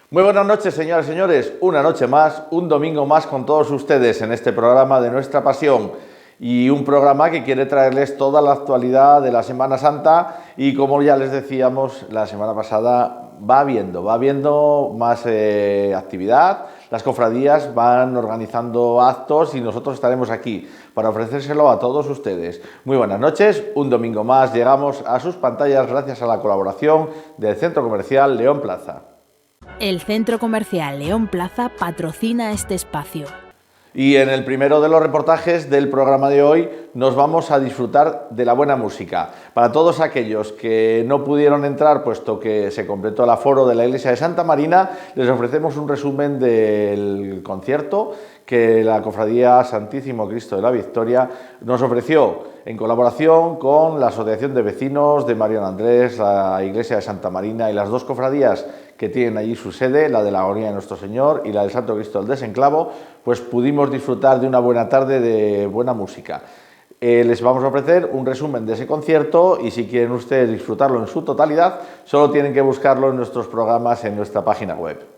Muy buenas noches, señoras y señores. Una noche más, un domingo más con todos ustedes en este programa de Nuestra Pasión. Y un programa que quiere traerles toda la actualidad de la Semana Santa y, como ya les decíamos la semana pasada, va habiendo más actividad. Las cofradías van organizando actos y nosotros estaremos aquí para ofrecérselo a todos ustedes. Muy buenas noches, un domingo más llegamos a sus pantallas gracias a la colaboración del Centro Comercial León Plaza. El Centro Comercial León Plaza patrocina este espacio. Y en el primero de los reportajes del programa de hoy nos vamos a disfrutar de la buena música. Para todos aquellos que no pudieron entrar, puesto que se completó el aforo de la iglesia de Santa Marina, les ofrecemos un resumen del concierto que la Cofradía Santísimo Cristo de la Victoria nos ofreció en colaboración con la Asociación de Vecinos de Mariano Andrés, la iglesia de Santa Marina y las dos cofradías que tienen allí su sede, la de la Agonía de Nuestro Señor y la del Santo Cristo del Desenclavo, pues pudimos disfrutar de una buena tarde de buena música. Les vamos a ofrecer un resumen de ese concierto y si quieren ustedes disfrutarlo en su totalidad, solo tienen que buscarlo en nuestros programas en nuestra página web.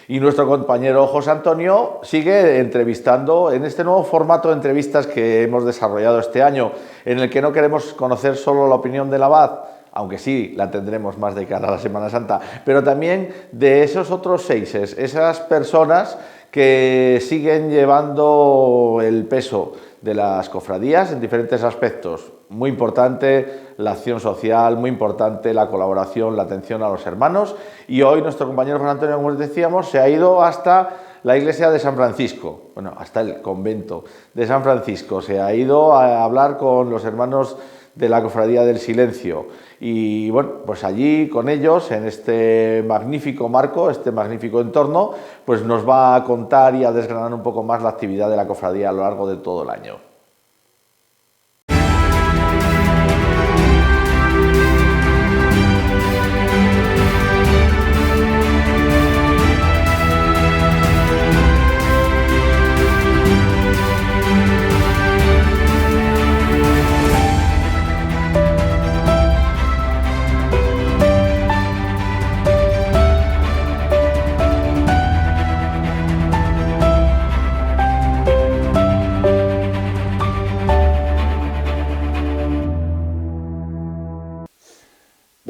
Y nuestro compañero José Antonio sigue entrevistando en este nuevo formato de entrevistas que hemos desarrollado este año, en el que no queremos conocer solo la opinión del abad, aunque sí la tendremos más de cara a la Semana Santa, pero también de esos otros seises, esas personas que siguen llevando el peso de las cofradías en diferentes aspectos. Muy importante la acción social, muy importante la colaboración, la atención a los hermanos. Y hoy nuestro compañero José Antonio, como les decíamos, se ha ido hasta la iglesia de San Francisco, bueno, hasta el convento de San Francisco. Se ha ido a hablar con los hermanos de la Cofradía del Silencio. Y bueno, pues allí con ellos, en este magnífico marco, este magnífico entorno, pues nos va a contar y a desgranar un poco más la actividad de la cofradía a lo largo de todo el año.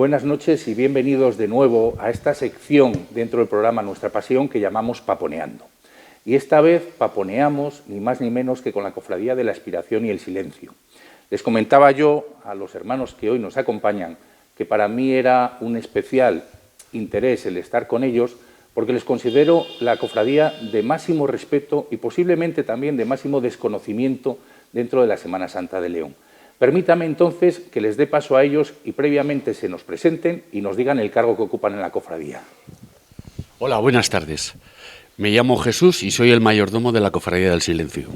Buenas noches y bienvenidos de nuevo a esta sección dentro del programa Nuestra Pasión que llamamos Paponeando. Y esta vez paponeamos ni más ni menos que con la Cofradía de la Aspiración y el Silencio. Les comentaba yo a los hermanos que hoy nos acompañan que para mí era un especial interés el estar con ellos porque les considero la cofradía de máximo respeto y posiblemente también de máximo desconocimiento dentro de la Semana Santa de León. Permítame entonces que les dé paso a ellos y previamente se nos presenten y nos digan el cargo que ocupan en la cofradía. Hola, buenas tardes. Me llamo Jesús y soy el mayordomo de la Cofradía del Silencio.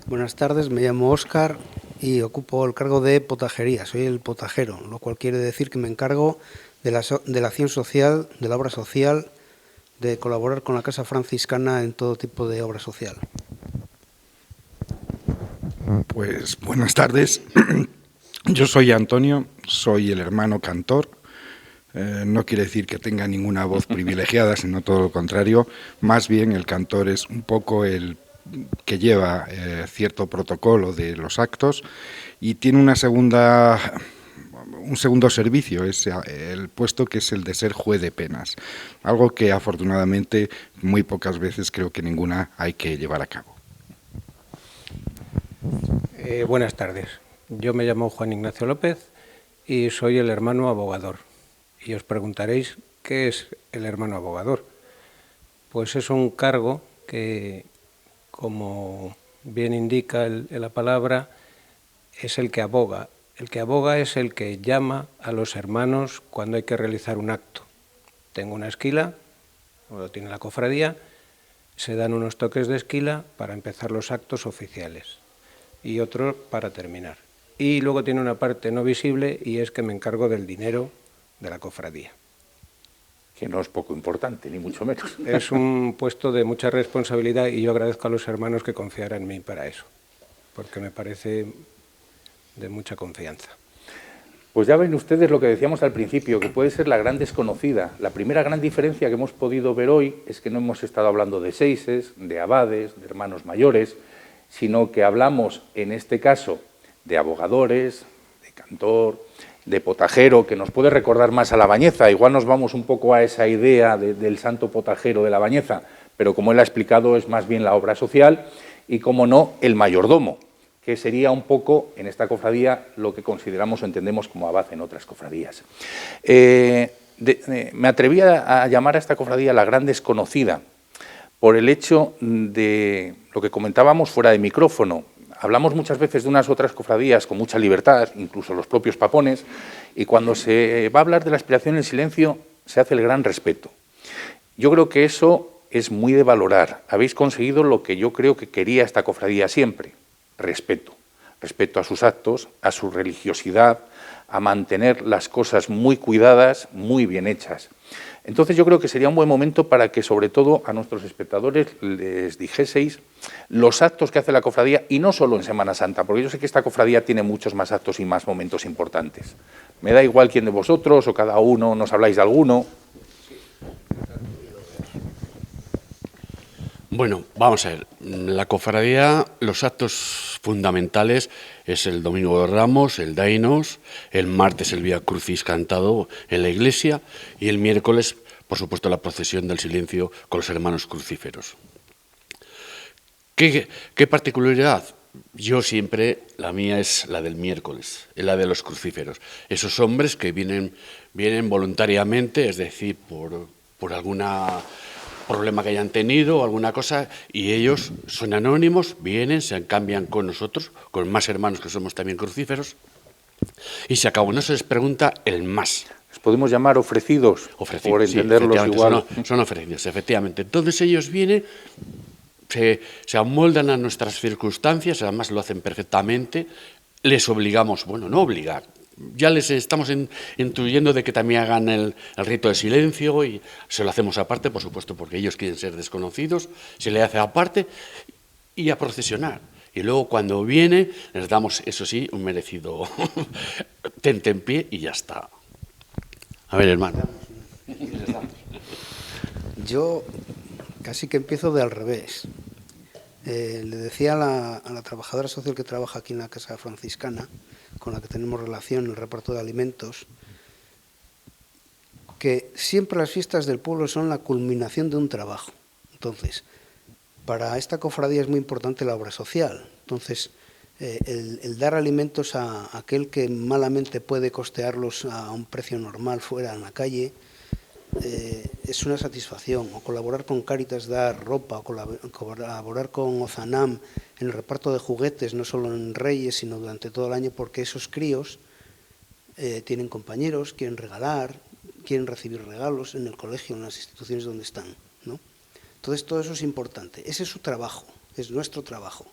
Buenas tardes, me llamo Óscar y ocupo el cargo de potajería, soy el potajero, lo cual quiere decir que me encargo de la acción social, de la obra social, de colaborar con la Casa Franciscana en todo tipo de obra social. Pues buenas tardes, yo soy Antonio, soy el hermano cantor. No quiere decir que tenga ninguna voz privilegiada, sino todo lo contrario. Más bien el cantor es un poco el que lleva cierto protocolo de los actos y tiene un segundo servicio, es el puesto que es el de ser juez de penas, algo que afortunadamente muy pocas veces, creo que ninguna, hay que llevar a cabo. Buenas tardes, yo me llamo Juan Ignacio López y soy el hermano abogador. Y os preguntaréis, ¿qué es el hermano abogador? Pues es un cargo que, como bien indica la palabra, es el que aboga. El que aboga es el que llama a los hermanos cuando hay que realizar un acto. Tengo una esquila, o lo tiene la cofradía, se dan unos toques de esquila para empezar los actos oficiales y otro para terminar. Y luego tiene una parte no visible y es que me encargo del dinero de la cofradía. Que no es poco importante, ni mucho menos. Es un puesto de mucha responsabilidad y yo agradezco a los hermanos que confiaran en mí para eso, porque me parece de mucha confianza. Pues ya ven ustedes lo que decíamos al principio, que puede ser la gran desconocida. La primera gran diferencia que hemos podido ver hoy es que no hemos estado hablando de seises, de abades, de hermanos mayores, sino que hablamos, en este caso, de abogadores, de cantor, de potajero, que nos puede recordar más a la Bañeza. Igual nos vamos un poco a esa idea del santo potajero de la Bañeza, pero como él ha explicado es más bien la obra social y, como no, el mayordomo, que sería un poco en esta cofradía lo que consideramos o entendemos como abad en otras cofradías. Me atreví a llamar a esta cofradía la gran desconocida por el hecho de lo que comentábamos fuera de micrófono. Hablamos muchas veces de unas otras cofradías con mucha libertad, incluso los propios papones, y cuando se va a hablar de la aspiración en el silencio se hace el gran respeto. Yo creo que eso es muy de valorar. Habéis conseguido lo que yo creo que quería esta cofradía siempre, respeto. Respeto a sus actos, a su religiosidad, a mantener las cosas muy cuidadas, muy bien hechas. Entonces yo creo que sería un buen momento para que sobre todo a nuestros espectadores les dijeseis los actos que hace la cofradía y no solo en Semana Santa, porque yo sé que esta cofradía tiene muchos más actos y más momentos importantes. Me da igual quién de vosotros o cada uno nos habláis de alguno. Bueno, vamos a ver. La cofradía, los actos fundamentales es el Domingo de Ramos, el Dainos, el martes el Vía Crucis cantado en la iglesia y el miércoles, por supuesto, la procesión del silencio con los hermanos crucíferos. ¿Qué particularidad? Yo siempre, la mía es la del miércoles, es la de los crucíferos. Esos hombres que vienen voluntariamente, es decir, por alguna problema que hayan tenido o alguna cosa, y ellos son anónimos, vienen, se cambian con nosotros, con más hermanos que somos también crucíferos, y se acabó. No se les pregunta el más. ¿Les podemos llamar ofrecidos? Por entenderlos sí, igual. Son ofrecidos, efectivamente. Entonces ellos vienen, se amoldan a nuestras circunstancias, además lo hacen perfectamente, les obligamos, bueno, no obligar, ya les estamos intuyendo de que también hagan el rito de silencio y se lo hacemos aparte, por supuesto, porque ellos quieren ser desconocidos, se le hace aparte y a procesionar. Y luego cuando viene les damos, eso sí, un merecido tentempié y ya está. A ver, hermano. Yo casi que empiezo de al revés. Le decía a la trabajadora social que trabaja aquí en la Casa Franciscana, con la que tenemos relación, el reparto de alimentos, que siempre las fiestas del pueblo son la culminación de un trabajo. Entonces, para esta cofradía es muy importante la obra social. Entonces, el dar alimentos a aquel que malamente puede costearlos a un precio normal fuera en la calle, es una satisfacción. O colaborar con Cáritas, dar ropa, o colaborar con Ozanam en el reparto de juguetes, no solo en Reyes, sino durante todo el año, porque esos críos tienen compañeros, quieren regalar, quieren recibir regalos en el colegio, en las instituciones donde están, ¿no? Entonces, todo eso es importante. Ese es su trabajo, es nuestro trabajo.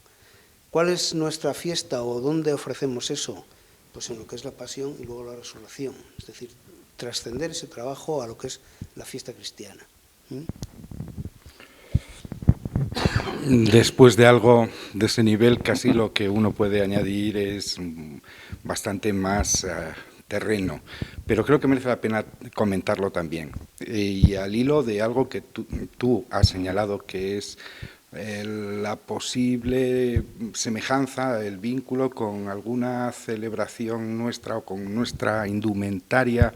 ¿Cuál es nuestra fiesta o dónde ofrecemos eso? Pues en lo que es la pasión y luego la resurrección. Es decir, trascender ese trabajo a lo que es la fiesta cristiana. Después de algo de ese nivel, casi lo que uno puede añadir es bastante más terreno, pero creo que merece la pena comentarlo también. Y al hilo de algo que tú has señalado, que es la posible semejanza, el vínculo con alguna celebración nuestra o con nuestra indumentaria,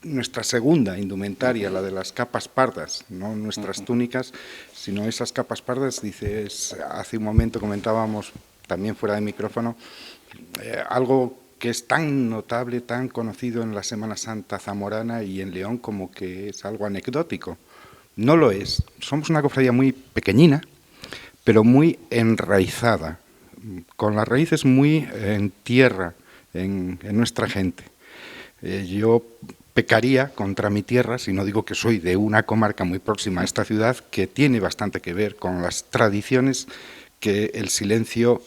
nuestra segunda indumentaria, la de las capas pardas, no nuestras túnicas, sino esas capas pardas. Dices, hace un momento comentábamos, también fuera de micrófono, algo que es tan notable, tan conocido en la Semana Santa zamorana y en León, como que es algo anecdótico. No lo es. Somos una cofradía muy pequeñina, pero muy enraizada, con las raíces muy en tierra, en nuestra gente. Yo pecaría contra mi tierra si no digo que soy de una comarca muy próxima a esta ciudad, que tiene bastante que ver con las tradiciones que el silencio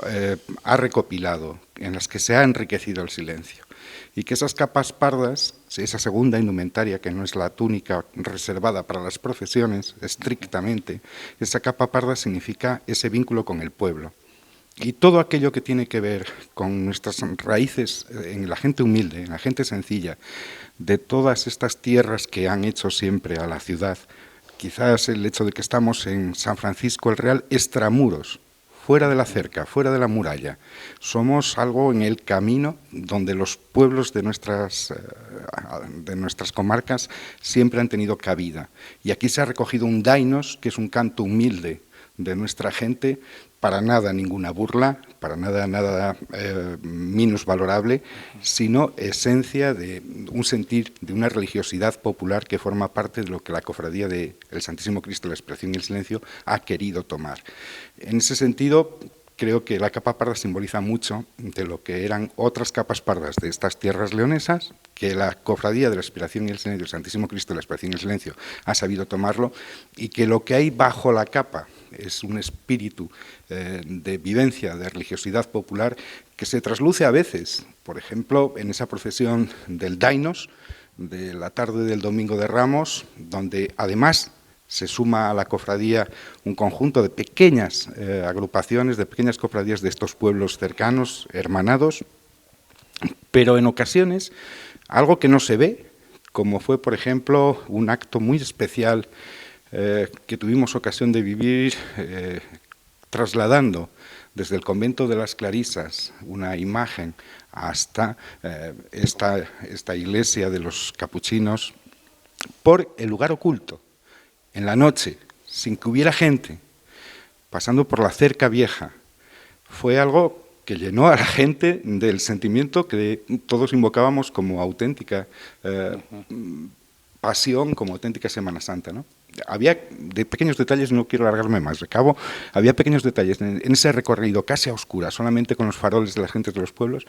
ha recopilado, en las que se ha enriquecido el silencio. Y que esas capas pardas, esa segunda indumentaria, que no es la túnica reservada para las procesiones, estrictamente, esa capa parda significa ese vínculo con el pueblo. Y todo aquello que tiene que ver con nuestras raíces en la gente humilde, en la gente sencilla, de todas estas tierras que han hecho siempre a la ciudad, quizás el hecho de que estamos en San Francisco el Real, extramuros, fuera de la cerca, fuera de la muralla. Somos algo en el camino donde los pueblos de nuestras comarcas siempre han tenido cabida. Y aquí se ha recogido un dainos, que es un canto humilde de nuestra gente, para nada ninguna burla, para nada minusvalorable, sino esencia de un sentir, de una religiosidad popular que forma parte de lo que la cofradía del Santísimo Cristo de la Expiación y el Silencio ha querido tomar. En ese sentido, creo que la capa parda simboliza mucho de lo que eran otras capas pardas de estas tierras leonesas, que la cofradía de la Expiación y el Silencio, el Santísimo Cristo de la Expiación y el Silencio, ha sabido tomarlo, y que lo que hay bajo la capa es un espíritu de vivencia, de religiosidad popular, que se trasluce a veces, por ejemplo, en esa procesión del Dainos, de la tarde del Domingo de Ramos, donde además se suma a la cofradía un conjunto de pequeñas agrupaciones, de pequeñas cofradías de estos pueblos cercanos, hermanados, pero en ocasiones algo que no se ve, como fue, por ejemplo, un acto muy especial que tuvimos ocasión de vivir trasladando desde el convento de las Clarisas una imagen hasta esta iglesia de los capuchinos, por el lugar oculto, en la noche, sin que hubiera gente, pasando por la cerca vieja. Fue algo que llenó a la gente del sentimiento que todos invocábamos como auténtica pasión, como auténtica Semana Santa, ¿no? Había de pequeños detalles, no quiero alargarme más, recabo, había pequeños detalles en ese recorrido casi a oscuras, solamente con los faroles de las gentes de los pueblos,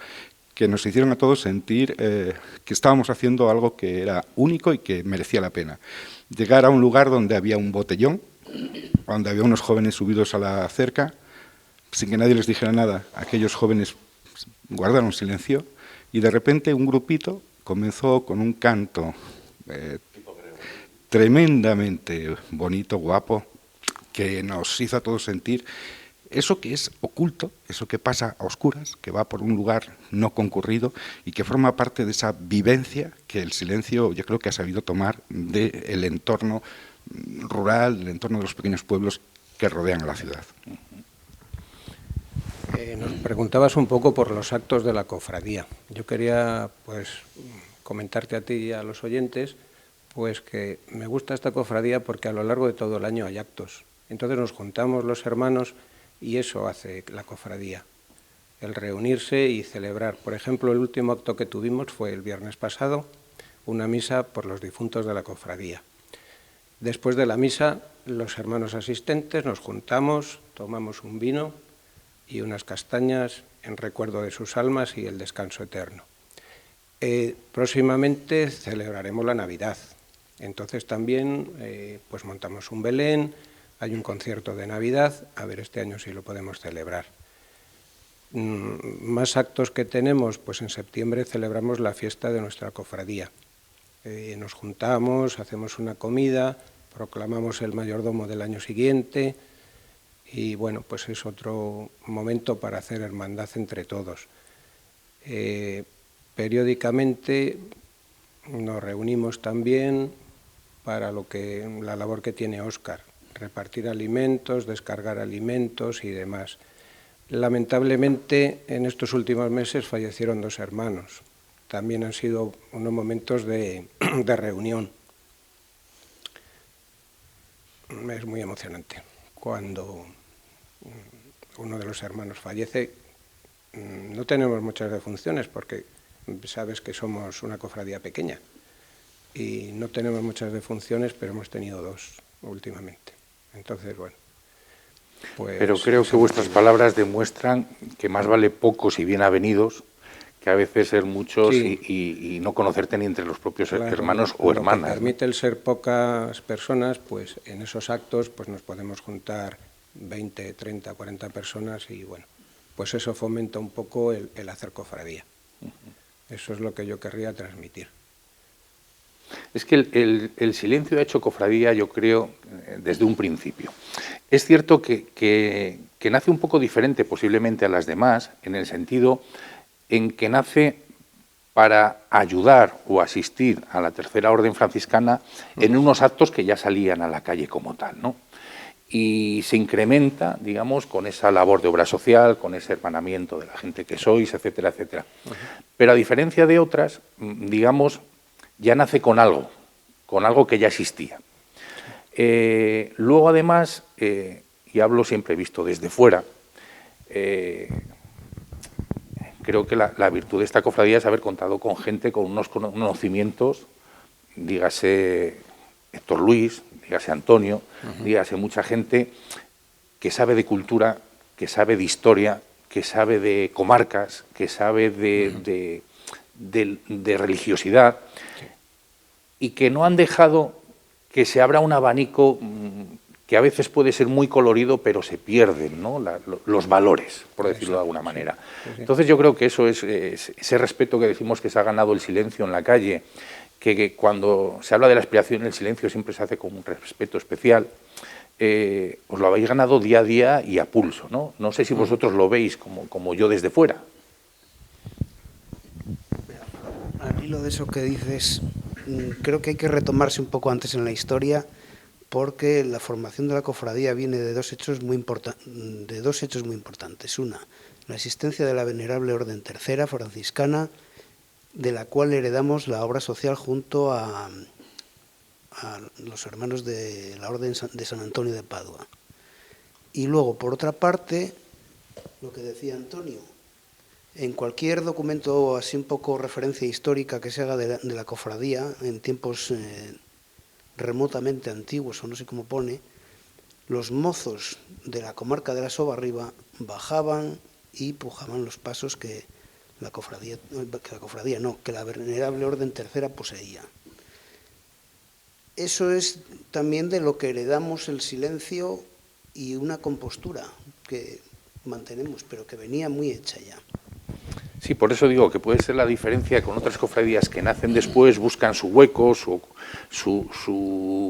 que nos hicieron a todos sentir que estábamos haciendo algo que era único y que merecía la pena. Llegar a un lugar donde había un botellón, donde había unos jóvenes subidos a la cerca, sin que nadie les dijera nada, aquellos jóvenes guardaron silencio y de repente un grupito comenzó con un canto tremendamente bonito, guapo, que nos hizo a todos sentir eso que es oculto, eso que pasa a oscuras, que va por un lugar no concurrido y que forma parte de esa vivencia que el silencio yo creo que ha sabido tomar del entorno rural, del entorno de los pequeños pueblos que rodean a la ciudad. Nos preguntabas un poco por los actos de la cofradía. Yo quería, pues, comentarte a ti y a los oyentes, pues que me gusta esta cofradía porque a lo largo de todo el año hay actos. Entonces nos juntamos los hermanos y eso hace la cofradía, el reunirse y celebrar. Por ejemplo, el último acto que tuvimos fue el viernes pasado, una misa por los difuntos de la cofradía. Después de la misa, los hermanos asistentes nos juntamos, tomamos un vino y unas castañas en recuerdo de sus almas y el descanso eterno. Próximamente celebraremos la Navidad. Entonces también pues montamos un Belén, hay un concierto de Navidad, a ver este año si lo podemos celebrar. Más actos que tenemos, pues en septiembre celebramos la fiesta de nuestra cofradía. Nos juntamos, hacemos una comida, proclamamos el mayordomo del año siguiente y bueno, pues es otro momento para hacer hermandad entre todos. Periódicamente nos reunimos también para la labor que tiene Óscar, repartir alimentos, descargar alimentos y demás. Lamentablemente, en estos últimos meses fallecieron 2 hermanos. También han sido unos momentos de reunión. Es muy emocionante. Cuando uno de los hermanos fallece, no tenemos muchas defunciones porque sabes que somos una cofradía pequeña y no tenemos muchas defunciones, pero hemos tenido 2 últimamente. Entonces, bueno. Pues, pero creo que vuestras palabras demuestran que más vale pocos y bien avenidos que a veces ser muchos sí. y no conocerte ni entre los propios hermanos o hermanas. Lo que permite el ser pocas personas, pues en esos actos pues nos podemos juntar 20, 30, 40 personas y bueno, pues eso fomenta un poco el hacer cofradía. Eso es lo que yo querría transmitir. Es que el silencio ha hecho cofradía, yo creo, desde un principio. Es cierto que nace un poco diferente posiblemente a las demás, en el sentido en que nace para ayudar o asistir a la Tercera Orden Franciscana en unos actos que ya salían a la calle como tal, ¿no? Y se incrementa, digamos, con esa labor de obra social, con ese hermanamiento de la gente que sois, etcétera, etcétera. Pero a diferencia de otras, digamos, ya nace con algo que ya existía. Luego, además, y hablo siempre visto desde fuera, creo que la virtud de esta cofradía es haber contado con gente con unos conocimientos, dígase Héctor Luis, dígase Antonio, dígase mucha gente que sabe de cultura, que sabe de historia, que sabe de comarcas, que sabe de religiosidad, y que no han dejado que se abra un abanico que a veces puede ser muy colorido, pero se pierden, ¿no? Los valores, por decirlo de alguna manera. Entonces yo creo que eso es ese respeto que decimos que se ha ganado el silencio en la calle, que cuando se habla de la expiación, el silencio siempre se hace con un respeto especial. Os lo habéis ganado día a día y a pulso, ¿no? No sé si vosotros lo veis como yo desde fuera. Al hilo de eso que dices, creo que hay que retomarse un poco antes en la historia, porque la formación de la cofradía viene de dos hechos muy importantes. Una, la existencia de la Venerable Orden Tercera franciscana, de la cual heredamos la obra social junto a los hermanos de la Orden de San Antonio de Padua. Y luego, por otra parte, lo que decía Antonio, en cualquier documento así un poco referencia histórica que se haga de la cofradía, en tiempos remotamente antiguos, o no sé cómo pone, los mozos de la comarca de la Sobarriba bajaban y pujaban los pasos que la Venerable Orden Tercera poseía. Eso es también de lo que heredamos el silencio y una compostura que mantenemos, pero que venía muy hecha ya. Sí, por eso digo que puede ser la diferencia con otras cofradías que nacen después, buscan su hueco, su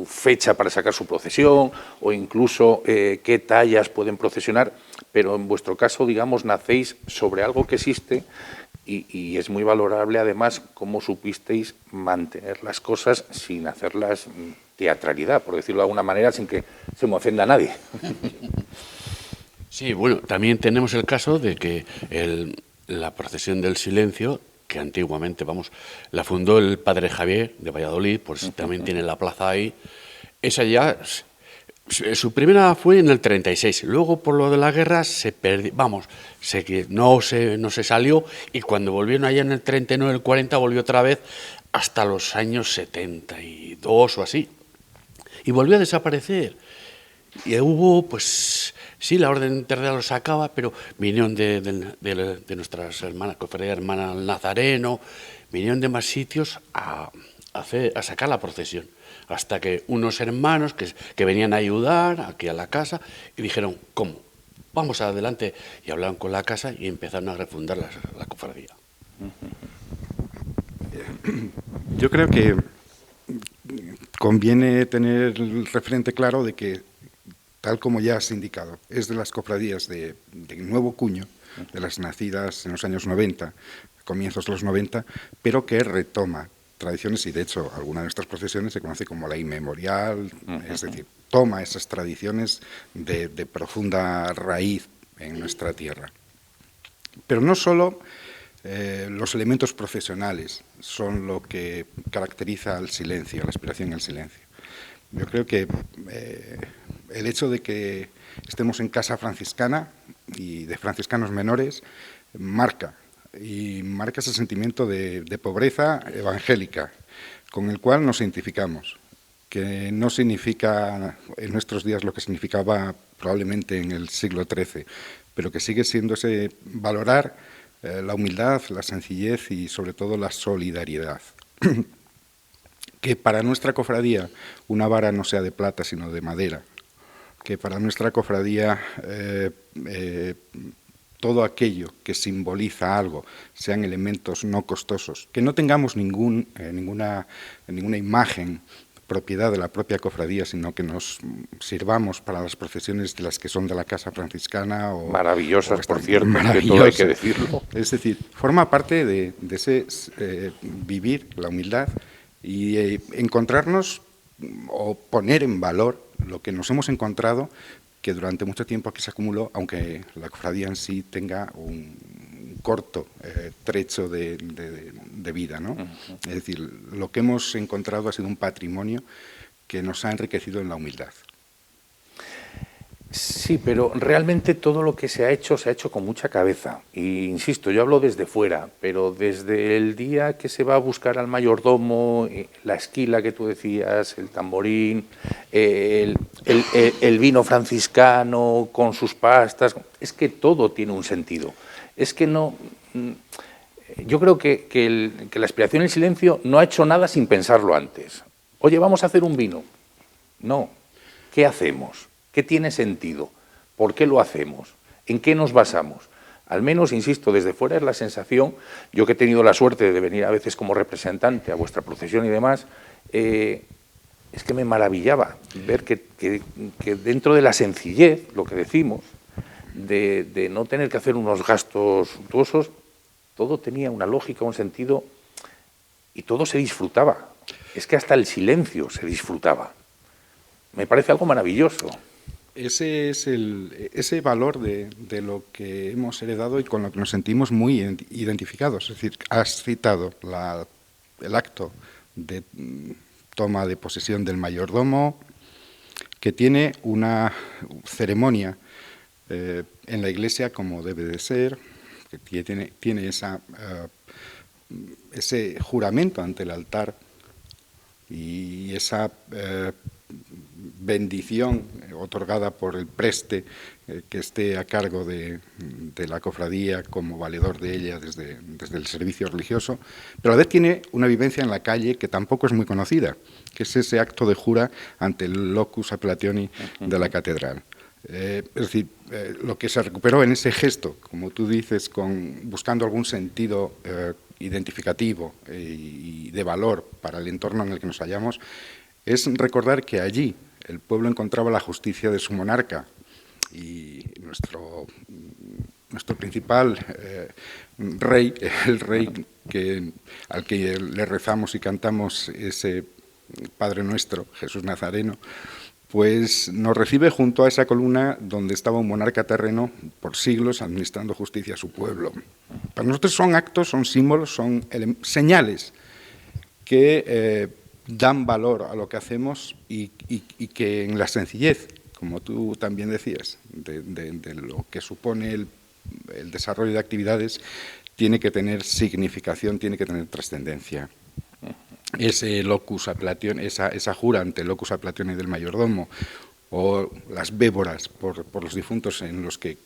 fecha para sacar su procesión o incluso qué tallas pueden procesionar, pero en vuestro caso, digamos, nacéis sobre algo que existe y es muy valorable además cómo supisteis mantener las cosas sin hacerlas teatralidad, por decirlo de alguna manera, sin que se me ofenda a nadie. Sí, bueno, también tenemos el caso de que la procesión del silencio, que antiguamente, la fundó el padre Javier de Valladolid, pues también tiene la plaza ahí. Esa ya, su primera fue en el 36, luego por lo de la guerra se perdió, no se salió, y cuando volvieron allá en el 39, el 40, volvió otra vez hasta los años 72 o así, y volvió a desaparecer. Y hubo, pues, sí, la Orden Interreal lo sacaba, pero vinieron de nuestras hermanas, cofradía hermana Nazareno, vinieron de más sitios a sacar la procesión, hasta que unos hermanos que venían a ayudar aquí a la casa y dijeron, ¿cómo? Vamos adelante, y hablaron con la casa y empezaron a refundar la cofradía. Yo creo que conviene tener el referente claro de que, tal como ya has indicado, es de las cofradías de nuevo cuño, de las nacidas en los años 90, comienzos de los 90, pero que retoma tradiciones, y de hecho alguna de nuestras procesiones se conoce como la inmemorial, es decir, toma esas tradiciones de profunda raíz en nuestra tierra. Pero no solo los elementos procesionales son lo que caracteriza al silencio, la aspiración al silencio. Yo creo que el hecho de que estemos en casa franciscana y de franciscanos menores marca ese sentimiento de pobreza evangélica con el cual nos identificamos, que no significa en nuestros días lo que significaba probablemente en el siglo XIII, pero que sigue siendo ese valorar la humildad, la sencillez y sobre todo la solidaridad. Que para nuestra cofradía una vara no sea de plata sino de madera, que para nuestra cofradía todo aquello que simboliza algo sean elementos no costosos, que no tengamos ninguna imagen propiedad de la propia cofradía, sino que nos sirvamos para las procesiones de las que son de la casa franciscana. Maravillosas, por cierto, que todo hay que decirlo. Es decir, forma parte de ese vivir la humildad y encontrarnos o poner en valor lo que nos hemos encontrado, que durante mucho tiempo aquí se acumuló, aunque la cofradía en sí tenga un corto trecho de vida, ¿no? Es decir, lo que hemos encontrado ha sido un patrimonio que nos ha enriquecido en la humildad. Sí, pero realmente todo lo que se ha hecho con mucha cabeza. Y insisto, yo hablo desde fuera, pero desde el día que se va a buscar al mayordomo, la esquila que tú decías, el tamborín, el vino franciscano con sus pastas, es que todo tiene un sentido. Es que no... Yo creo que la aspiración en silencio no ha hecho nada sin pensarlo antes. Oye, vamos a hacer un vino. No. ¿Qué hacemos? ¿Qué tiene sentido? ¿Por qué lo hacemos? ¿En qué nos basamos? Al menos, insisto, desde fuera es la sensación, yo que he tenido la suerte de venir a veces como representante a vuestra procesión y demás, es que me maravillaba ver que dentro de la sencillez, lo que decimos, de no tener que hacer unos gastos suntuosos, todo tenía una lógica, un sentido, y todo se disfrutaba. Es que hasta el silencio se disfrutaba. Me parece algo maravilloso. Ese es ese valor de lo que hemos heredado y con lo que nos sentimos muy identificados. Es decir, has citado el acto de toma de posesión del mayordomo, que tiene una ceremonia en la iglesia como debe de ser, que tiene ese juramento ante el altar y esa bendición otorgada por el preste que esté a cargo de la cofradía como valedor de ella desde el servicio religioso, pero a la vez tiene una vivencia en la calle que tampoco es muy conocida, que es ese acto de jura ante el locus appellationi de la catedral. Es decir, lo que se recuperó en ese gesto, como tú dices, buscando algún sentido identificativo y de valor para el entorno en el que nos hallamos, es recordar que allí el pueblo encontraba la justicia de su monarca y nuestro principal rey, el rey al que le rezamos y cantamos ese Padre Nuestro, Jesús Nazareno, pues nos recibe junto a esa columna donde estaba un monarca terreno por siglos administrando justicia a su pueblo. Para nosotros son actos, son símbolos, son señales que dan valor a lo que hacemos y que en la sencillez, como tú también decías, de lo que supone el desarrollo de actividades, tiene que tener significación, tiene que tener trascendencia. Ese locus aplatione, esa jura ante el locus aplatione del mayordomo, o las véboras por los difuntos en los que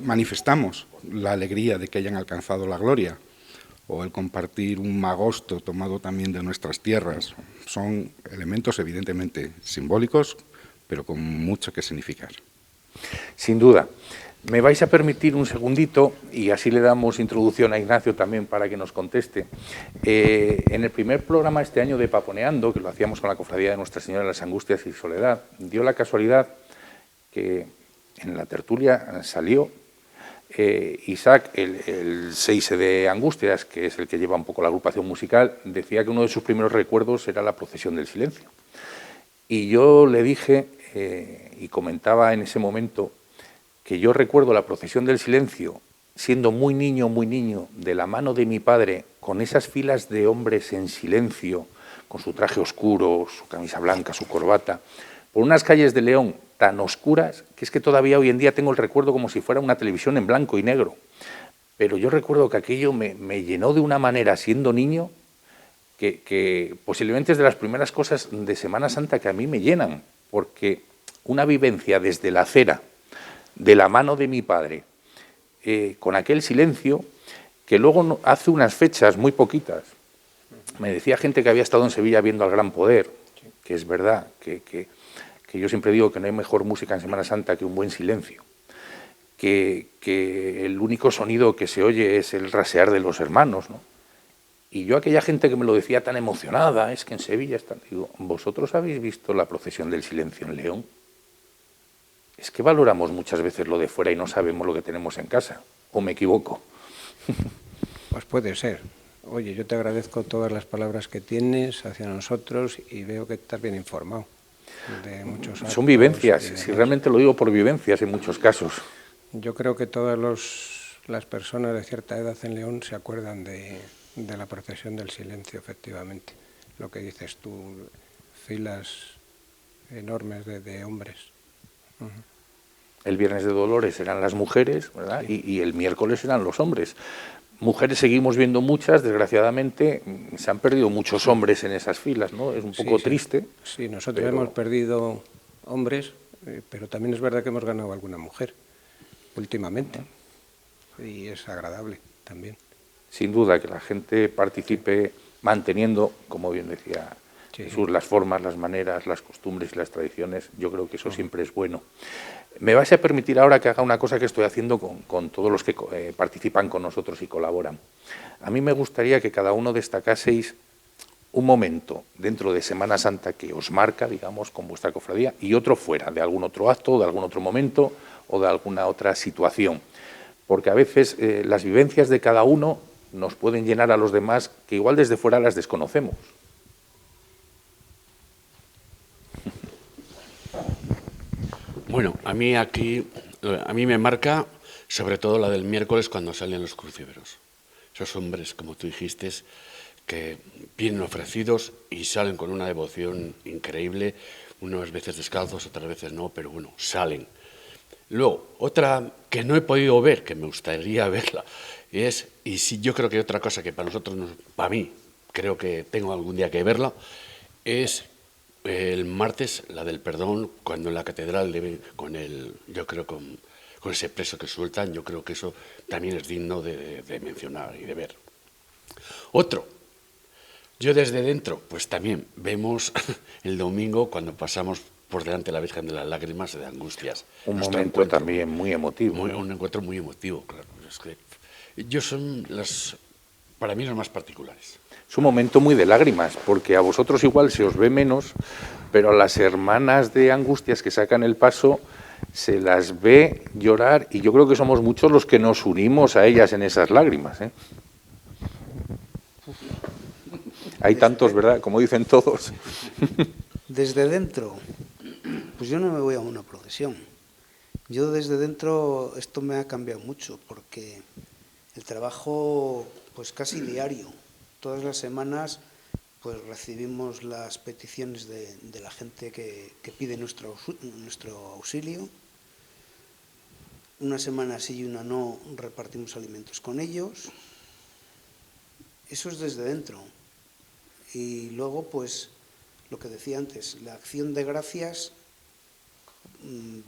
manifestamos la alegría de que hayan alcanzado la gloria, o el compartir un magosto tomado también de nuestras tierras, son elementos evidentemente simbólicos, pero con mucho que significar. Sin duda. Me vais a permitir un segundito, y así le damos introducción a Ignacio también para que nos conteste. En el primer programa este año de Paponeando, que lo hacíamos con la Cofradía de Nuestra Señora de las Angustias y Soledad, dio la casualidad que en la tertulia salió Isaac, el seise de Angustias, que es el que lleva un poco la agrupación musical, decía que uno de sus primeros recuerdos era la procesión del silencio. Y yo le dije, y comentaba en ese momento, que yo recuerdo la procesión del silencio siendo muy niño, de la mano de mi padre, con esas filas de hombres en silencio, con su traje oscuro, su camisa blanca, su corbata, por unas calles de León tan oscuras que es que todavía hoy en día tengo el recuerdo como si fuera una televisión en blanco y negro. Pero yo recuerdo que aquello me llenó de una manera, siendo niño, que posiblemente es de las primeras cosas de Semana Santa que a mí me llenan, porque una vivencia desde la acera, de la mano de mi padre, con aquel silencio, que luego hace unas fechas muy poquitas, me decía gente que había estado en Sevilla viendo al Gran Poder, que es verdad, que yo siempre digo que no hay mejor música en Semana Santa que un buen silencio, que el único sonido que se oye es el rasear de los hermanos, ¿no? Y yo, aquella gente que me lo decía tan emocionada, es que en Sevilla están, digo, ¿vosotros habéis visto la procesión del silencio en León? Es que valoramos muchas veces lo de fuera y no sabemos lo que tenemos en casa, ¿o me equivoco? Pues puede ser. Oye, yo te agradezco todas las palabras que tienes hacia nosotros y veo que estás bien informado de muchos actos. Son vivencias, si realmente lo digo por vivencias en muchos casos. Yo creo que todas las personas de cierta edad en León se acuerdan de la procesión del silencio, efectivamente. Lo que dices tú, filas enormes de hombres. El viernes de Dolores eran las mujeres, ¿verdad? Sí. Y el miércoles eran los hombres. Mujeres seguimos viendo muchas, desgraciadamente se han perdido muchos hombres en esas filas, ¿no? Es un poco triste. Sí, nosotros hemos perdido hombres, pero también es verdad que hemos ganado alguna mujer últimamente y es agradable también. Sin duda que la gente participe manteniendo, como bien decía Jesús, las formas, las maneras, las costumbres y las tradiciones. Yo creo que eso siempre es bueno. Me vais a permitir ahora que haga una cosa que estoy haciendo con todos los que participan con nosotros y colaboran. A mí me gustaría que cada uno destacaseis un momento dentro de Semana Santa que os marca, digamos, con vuestra cofradía, y otro fuera, de algún otro acto, de algún otro momento o de alguna otra situación. Porque a veces las vivencias de cada uno nos pueden llenar a los demás que igual desde fuera las desconocemos. Bueno, a mí me marca sobre todo la del miércoles cuando salen los crucíferos. Esos hombres, como tú dijiste, que vienen ofrecidos y salen con una devoción increíble, unas veces descalzos, otras veces no, pero bueno, salen. Luego, otra que no he podido ver, que me gustaría verla, y sí, yo creo que otra cosa que para nosotros, para mí, creo que tengo algún día que verla, es el martes, la del perdón, cuando en la catedral, yo creo con ese preso que sueltan, yo creo que eso también es digno de mencionar y de ver. Otro, yo desde dentro, pues también vemos el domingo cuando pasamos por delante de la Virgen de las Lágrimas de Angustias. Un momento también muy emotivo. Un encuentro muy emotivo, claro. Es que para mí, los más particulares. Es un momento muy de lágrimas, porque a vosotros igual se os ve menos, pero a las hermanas de Angustias que sacan el paso se las ve llorar, y yo creo que somos muchos los que nos unimos a ellas en esas lágrimas, ¿eh? Hay tantos, ¿verdad? Como dicen todos. Desde dentro, Pues yo no me voy a una procesión. Yo desde dentro esto me ha cambiado mucho porque el trabajo pues casi diario, todas las semanas pues recibimos las peticiones de la gente que pide nuestro auxilio. Una semana sí y una no repartimos alimentos con ellos. Eso es desde dentro. Y luego, pues, lo que decía antes, la acción de gracias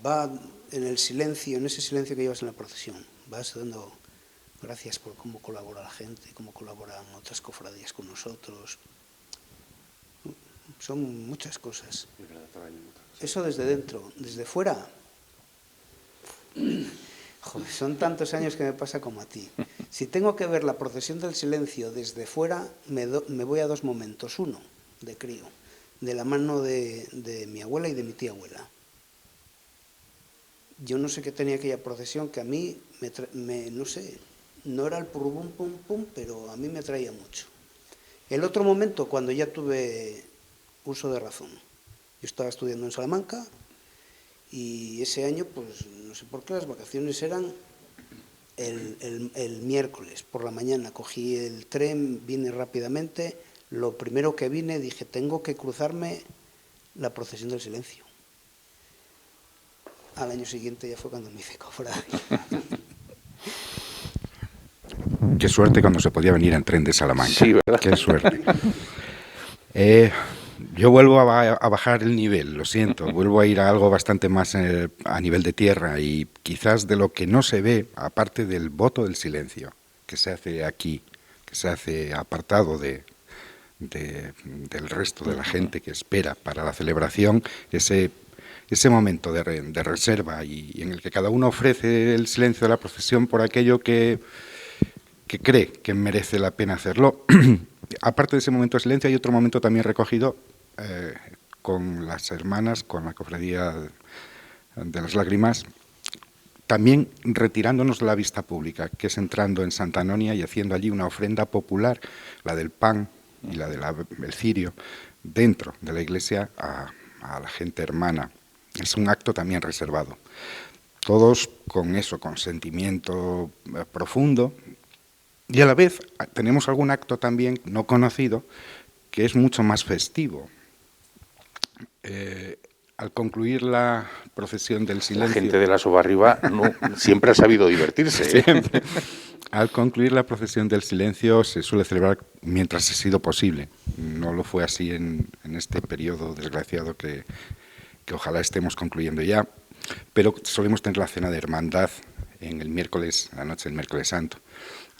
va en el silencio, en ese silencio que llevas en la procesión. Vas dando gracias por cómo colabora la gente, cómo colaboran otras cofradías con nosotros. Son muchas cosas. Eso desde dentro. Desde fuera, joder, son tantos años que me pasa como a ti. Si tengo que ver la procesión del silencio desde fuera, me voy a dos momentos. Uno, de crío, de la mano de mi abuela y de mi tía abuela. Yo no sé qué tenía aquella procesión que a mí, no sé, no era el purrubum pum pum, pero a mí me atraía mucho. El otro momento, cuando ya tuve uso de razón. Yo estaba estudiando en Salamanca y ese año, pues no sé por qué, las vacaciones eran el miércoles por la mañana. Cogí el tren, vine rápidamente. Lo primero que vine, dije, tengo que cruzarme la procesión del silencio. Al año siguiente ya fue cuando me hice cofrade. Qué suerte cuando se podía venir en tren de Salamanca. Sí, ¿verdad? Qué suerte. Yo vuelvo a bajar el nivel, lo siento, vuelvo a ir a algo bastante más a nivel de tierra y quizás de lo que no se ve, aparte del voto del silencio, que se hace aquí, que se hace apartado del resto de la gente que espera para la celebración, ese momento de reserva y en el que cada uno ofrece el silencio de la procesión por aquello que cree que merece la pena hacerlo. Aparte de ese momento de silencio, hay otro momento también recogido con las hermanas, con la cofradía de las lágrimas, también retirándonos de la vista pública, que es entrando en Santa Anonia y haciendo allí una ofrenda popular, la del pan y la del cirio, dentro de la iglesia a la gente hermana. Es un acto también reservado. Todos con eso, con sentimiento profundo. Y a la vez tenemos algún acto también no conocido que es mucho más festivo. Al concluir la procesión del silencio... La gente de la Sobarriba siempre ha sabido divertirse. Siempre. Al concluir la procesión del silencio se suele celebrar mientras ha sido posible. No lo fue así en este periodo desgraciado que ojalá estemos concluyendo ya, pero solemos tener la cena de hermandad en el miércoles, la noche del miércoles santo.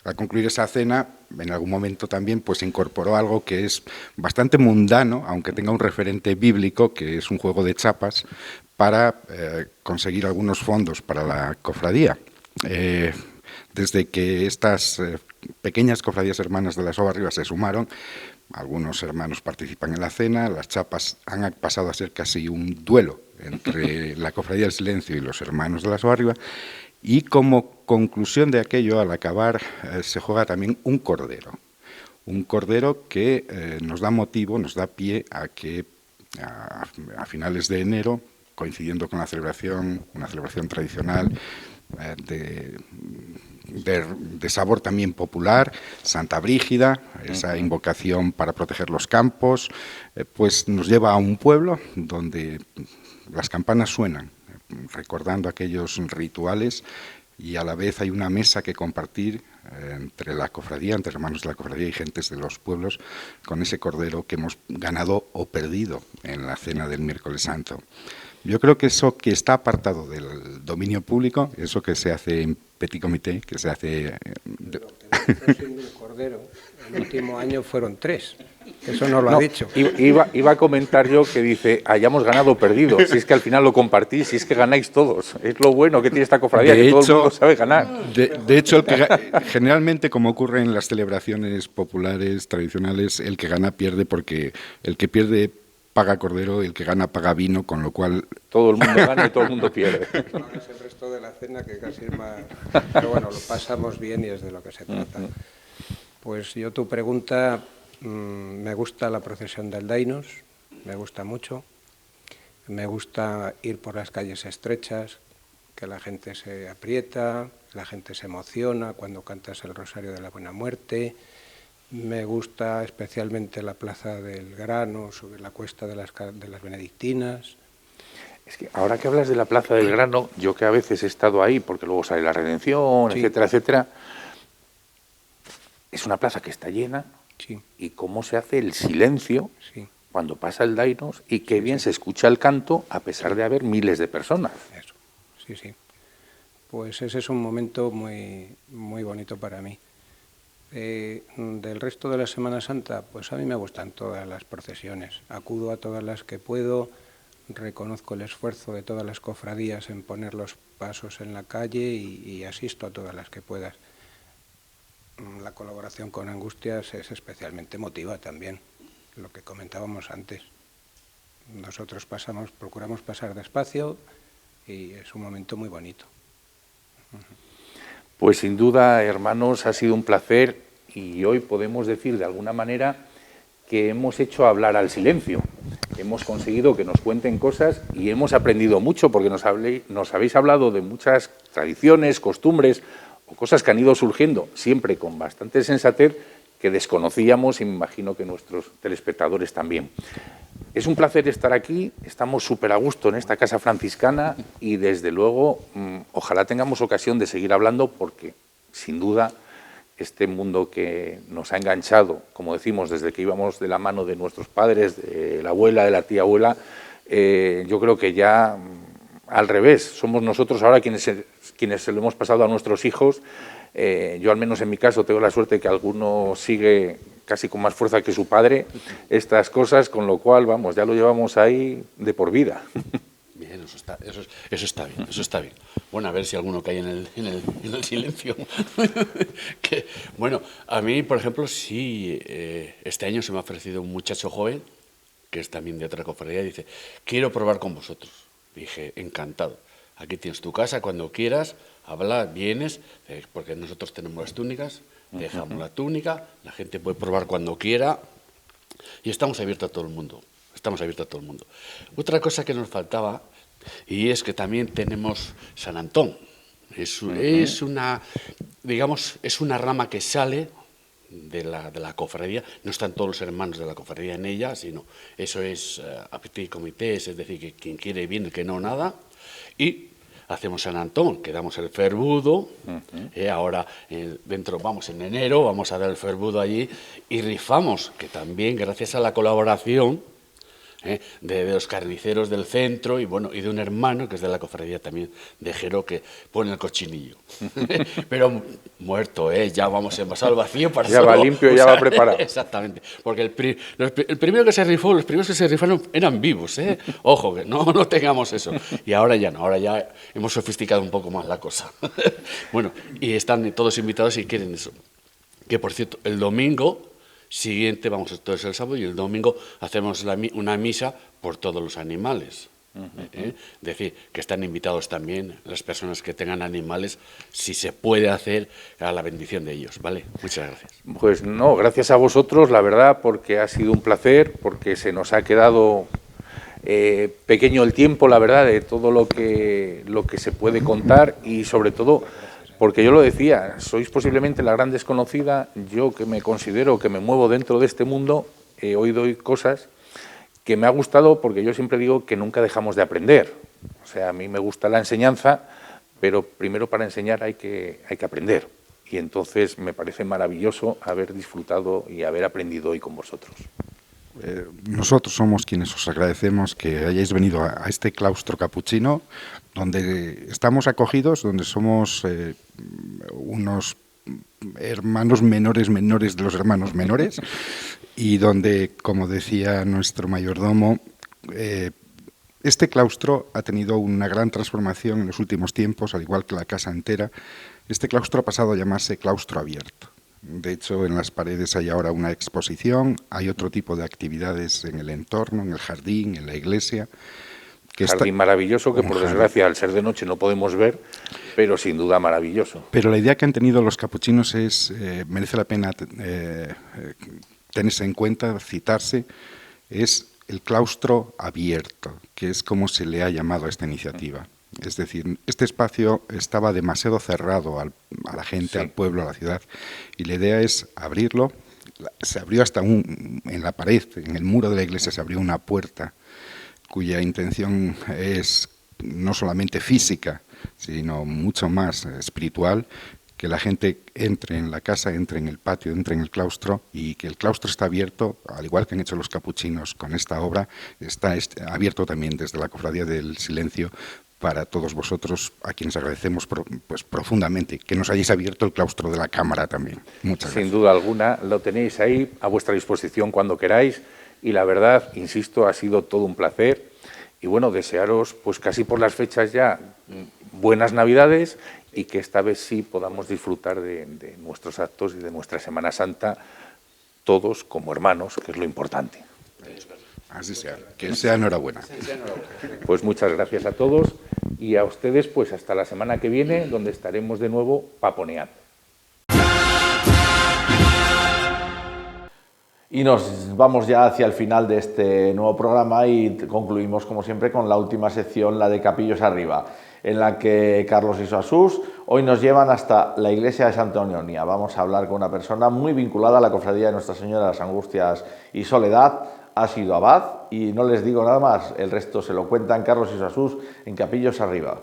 Al concluir esa cena, en algún momento también pues incorporó algo que es bastante mundano, aunque tenga un referente bíblico, que es un juego de chapas, para conseguir algunos fondos para la cofradía. Desde que estas pequeñas cofradías hermanas de la Sobarriba se sumaron, algunos hermanos participan en la cena, las chapas han pasado a ser casi un duelo entre la cofradía del silencio y los hermanos de la Sobarriba, y como conclusión de aquello, al acabar, se juega también un cordero que nos da motivo, nos da pie a que a finales de enero, coincidiendo con la celebración, una celebración tradicional de sabor también popular, Santa Brígida, esa invocación para proteger los campos, pues nos lleva a un pueblo donde las campanas suenan, recordando aquellos rituales, y a la vez hay una mesa que compartir entre la cofradía, entre hermanos de la cofradía y gentes de los pueblos, con ese cordero que hemos ganado o perdido en la cena del miércoles santo. Yo creo que eso que está apartado del dominio público, eso que se hace en petit comité, que se hace... Cordero, el último año fueron 3. Eso no lo ha dicho. Iba a comentar yo que dice, hayamos ganado o perdido, si es que al final lo compartís, si es que ganáis todos. Es lo bueno que tiene esta cofradía, que todo el mundo sabe ganar. De hecho, generalmente, como ocurre en las celebraciones populares, tradicionales, el que gana pierde, porque el que pierde paga cordero, el que gana paga vino, con lo cual... Todo el mundo gana y todo el mundo pierde. No es el resto de la cena, que casi es más... Pero bueno, lo pasamos bien y es de lo que se trata. Pues yo tu pregunta... me gusta la procesión del Dainos, me gusta mucho. Me gusta ir por las calles estrechas, que la gente se aprieta, la gente se emociona cuando cantas el Rosario de la Buena Muerte. Me gusta especialmente la Plaza del Grano, sobre la cuesta de las Benedictinas. Es que ahora que hablas de la Plaza del Grano, yo que a veces he estado ahí, porque luego sale la Redención, sí, etcétera, etcétera, es una plaza que está llena, sí, y cómo se hace el silencio, sí, cuando pasa el Dainos, y qué bien se escucha el canto a pesar de haber miles de personas. Eso, sí, sí. Pues ese es un momento muy, muy bonito para mí. Del resto de la Semana Santa, pues a mí me gustan todas las procesiones. Acudo a todas las que puedo, reconozco el esfuerzo de todas las cofradías en poner los pasos en la calle y asisto a todas las que puedas. La colaboración con Angustias es especialmente emotiva también, lo que comentábamos antes. Nosotros procuramos pasar despacio y es un momento muy bonito. Pues sin duda, hermanos, ha sido un placer y hoy podemos decir de alguna manera que hemos hecho hablar al silencio. Hemos conseguido que nos cuenten cosas y hemos aprendido mucho porque nos habéis hablado de muchas tradiciones, costumbres o cosas que han ido surgiendo, siempre con bastante sensatez, que desconocíamos y me imagino que nuestros telespectadores también. Es un placer estar aquí, estamos súper a gusto en esta casa franciscana y desde luego ojalá tengamos ocasión de seguir hablando porque sin duda este mundo que nos ha enganchado, como decimos, desde que íbamos de la mano de nuestros padres, de la abuela, de la tía abuela, yo creo que ya al revés, somos nosotros ahora quienes se lo hemos pasado a nuestros hijos. Yo al menos en mi caso tengo la suerte que alguno sigue casi con más fuerza que su padre estas cosas, con lo cual, vamos, ya lo llevamos ahí de por vida. Bien, eso está bien, eso está bien. Bueno, a ver si alguno cae en el silencio. Bueno, a mí, por ejemplo, sí, este año se me ha ofrecido un muchacho joven, que es también de otra cofradía, y dice, quiero probar con vosotros. Dije, encantado. Aquí tienes tu casa, cuando quieras, habla, vienes, porque nosotros tenemos las túnicas, dejamos la túnica, la gente puede probar cuando quiera y estamos abiertos a todo el mundo. Estamos abiertos a todo el mundo. Otra cosa que nos faltaba, y es que también tenemos San Antón. Es una, digamos, es una rama que sale de la cofradía. No están todos los hermanos de la cofradía en ella, sino eso es a petit comité, es decir, que quien quiere viene, que no nada. Y hacemos San Antón, que damos el ferbudo, ahora dentro, vamos en enero, vamos a dar el ferbudo allí y rifamos, que también gracias a la colaboración de los carniceros del centro y bueno, y de un hermano que es de la cofradía también de Jero que pone el cochinillo. Pero muerto, ya vamos envasado al vacío para ya va limpio, ya va preparado. Exactamente, porque el primero que se rifó, los primeros que se rifaron eran vivos, ojo, que no tengamos eso. Y ahora ya no, ahora ya hemos sofisticado un poco más la cosa. Bueno, y están todos invitados y quieren eso. Que por cierto, el domingo siguiente, vamos entonces el sábado y el domingo hacemos una misa por todos los animales. Es decir, que están invitados también las personas que tengan animales, si se puede hacer a la bendición de ellos, ¿vale? Muchas gracias. Pues no, gracias a vosotros, la verdad, porque ha sido un placer, porque se nos ha quedado pequeño el tiempo, la verdad, de todo lo que se puede contar y sobre todo porque yo lo decía, sois posiblemente la gran desconocida, yo que me considero que me muevo dentro de este mundo, he oído cosas que me ha gustado porque yo siempre digo que nunca dejamos de aprender. O sea, a mí me gusta la enseñanza, pero primero para enseñar hay que aprender. Y entonces me parece maravilloso haber disfrutado y haber aprendido hoy con vosotros. Nosotros somos quienes os agradecemos que hayáis venido a este claustro capuchino, donde estamos acogidos, donde somos unos hermanos menores de los hermanos menores, y donde, como decía nuestro mayordomo, este claustro ha tenido una gran transformación en los últimos tiempos, al igual que la casa entera. Este claustro ha pasado a llamarse claustro abierto. De hecho, en las paredes hay ahora una exposición, hay otro tipo de actividades en el entorno, en el jardín, en la iglesia. Jardín maravilloso que por desgracia al ser de noche no podemos ver, pero sin duda maravilloso. Pero la idea que han tenido los capuchinos merece la pena tenerse en cuenta, citarse, es el claustro abierto, que es como se le ha llamado a esta iniciativa. Es decir, este espacio estaba demasiado cerrado a la gente, al pueblo, a la ciudad, y la idea es abrirlo. Se abrió hasta en la pared, en el muro de la iglesia se abrió una puerta cuya intención es no solamente física, sino mucho más espiritual, que la gente entre en la casa, entre en el patio, entre en el claustro, y que el claustro está abierto, al igual que han hecho los capuchinos con esta obra, está abierto también desde la Cofradía del Silencio para todos vosotros, a quienes agradecemos pues profundamente que nos hayáis abierto el claustro de la Cámara también. Muchas gracias. Sin duda alguna, lo tenéis ahí a vuestra disposición cuando queráis, y la verdad, insisto, ha sido todo un placer, y bueno, desearos pues casi por las fechas ya buenas Navidades, y que esta vez sí podamos disfrutar de nuestros actos y de nuestra Semana Santa todos como hermanos, que es lo importante. Así sea, que sea enhorabuena. Pues muchas gracias a todos, y a ustedes pues hasta la semana que viene, donde estaremos de nuevo paponeando. Y nos vamos ya hacia el final de este nuevo programa y concluimos como siempre con la última sección, la de Capillos Arriba, en la que Carlos y Jesús hoy nos llevan hasta la iglesia de Santa Eunionia. Vamos a hablar con una persona muy vinculada a la cofradía de Nuestra Señora de las Angustias y Soledad. Ha sido abad y no les digo nada más, el resto se lo cuentan Carlos y Jesús en Capillos Arriba.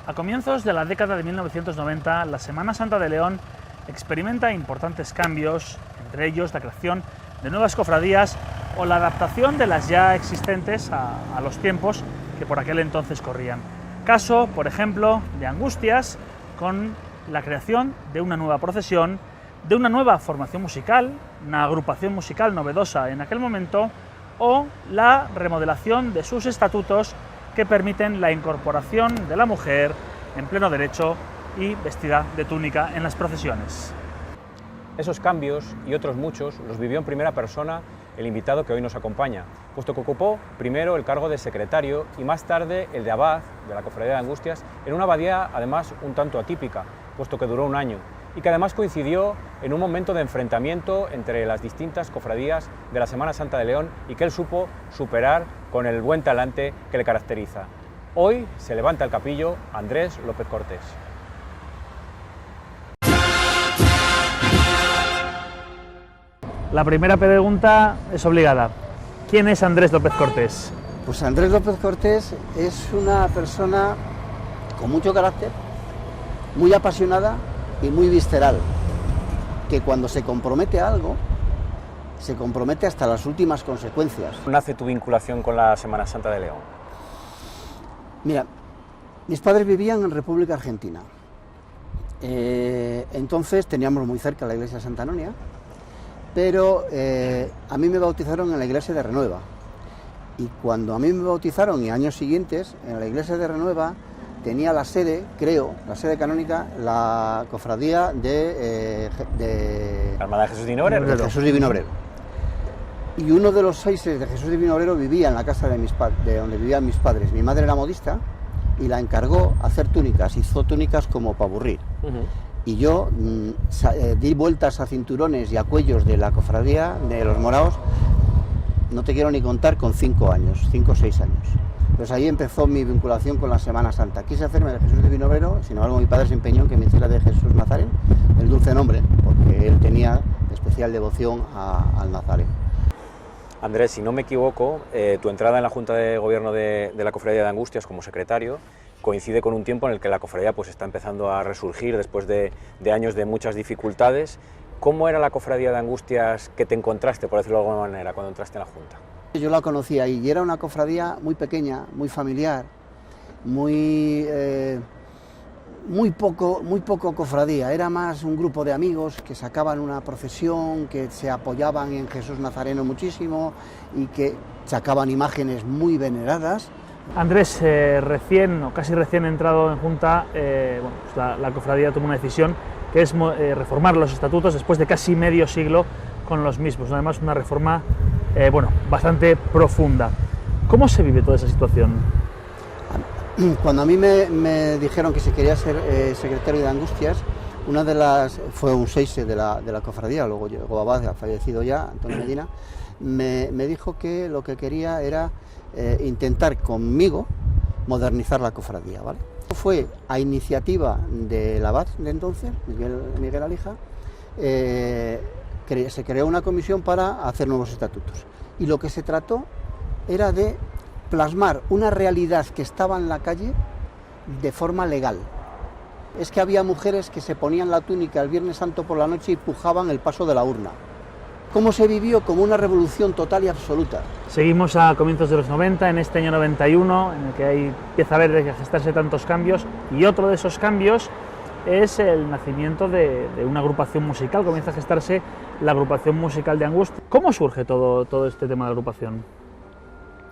A comienzos de la década de 1990, la Semana Santa de León experimenta importantes cambios, entre ellos la creación de nuevas cofradías o la adaptación de las ya existentes a los tiempos que por aquel entonces corrían. Caso, por ejemplo, de Angustias, con la creación de una nueva procesión, de una nueva formación musical, una agrupación musical novedosa en aquel momento, o la remodelación de sus estatutos que permiten la incorporación de la mujer en pleno derecho y vestida de túnica en las procesiones. Esos cambios y otros muchos los vivió en primera persona el invitado que hoy nos acompaña, puesto que ocupó primero el cargo de secretario y más tarde el de abad de la Cofradía de Angustias, en una abadía además un tanto atípica, puesto que duró un año, y que además coincidió en un momento de enfrentamiento entre las distintas cofradías de la Semana Santa de León y que él supo superar con el buen talante que le caracteriza. Hoy se levanta el capillo Andrés López Cortés. La primera pregunta es obligada. ¿Quién es Andrés López Cortés? Pues Andrés López Cortés es una persona con mucho carácter, muy apasionada y muy visceral, que cuando se compromete a algo, se compromete hasta las últimas consecuencias. ¿Nace tu vinculación con la Semana Santa de León? Mira, mis padres vivían en República Argentina, entonces teníamos muy cerca la iglesia de Santa Eunionia, pero a mí me bautizaron en la iglesia de Renueva, y cuando a mí me bautizaron y años siguientes, en la iglesia de Renueva tenía la sede, creo, la sede canónica, la cofradía de la Hermandad de Jesús Divino Obrero. De Jesús Divino Obrero. Y uno de los 6 de Jesús Divino Obrero vivía en la casa de donde vivían mis padres. Mi madre era modista y la encargó hacer túnicas, hizo túnicas como para aburrir. Y yo di vueltas a cinturones y a cuellos de la cofradía de los moraos, no te quiero ni contar, con 5 o 6 años. Pues ahí empezó mi vinculación con la Semana Santa. Quise hacerme de Jesús Divino Obrero, sin embargo mi padre se empeñó en que me hiciera de Jesús Nazareno, el dulce nombre, porque él tenía especial devoción al Nazareno. Andrés, si no me equivoco, tu entrada en la Junta de Gobierno de la Cofradía de Angustias como secretario coincide con un tiempo en el que la cofradía pues, está empezando a resurgir después de años de muchas dificultades. ¿Cómo era la Cofradía de Angustias que te encontraste, por decirlo de alguna manera, cuando entraste en la Junta? Yo la conocí ahí y era una cofradía muy pequeña, muy familiar, muy poco cofradía. Era más un grupo de amigos que sacaban una procesión, que se apoyaban en Jesús Nazareno muchísimo y que sacaban imágenes muy veneradas. Andrés, casi recién entrado en Junta, pues la cofradía tomó una decisión que es reformar los estatutos después de casi medio siglo con los mismos. Además, una reforma bastante profunda. ¿Cómo se vive toda esa situación? Cuando a mí me dijeron que se quería ser secretario de Angustias, fue un seise de la cofradía, luego llegó abad, ha fallecido ya, Antonio Medina, me dijo que lo que quería era intentar conmigo modernizar la cofradía, ¿vale? Fue a iniciativa del abad de entonces, Miguel Alija, se creó una comisión para hacer nuevos estatutos. Y lo que se trató era de plasmar una realidad que estaba en la calle de forma legal. Es que había mujeres que se ponían la túnica el Viernes Santo por la noche y pujaban el paso de la urna. Cómo se vivió como una revolución total y absoluta. Seguimos a comienzos de los 90, en este año 91, en el que empieza a haber, a gestarse tantos cambios, y otro de esos cambios es el nacimiento de una agrupación musical, comienza a gestarse la agrupación musical de Angustias. ¿Cómo surge todo este tema de agrupación?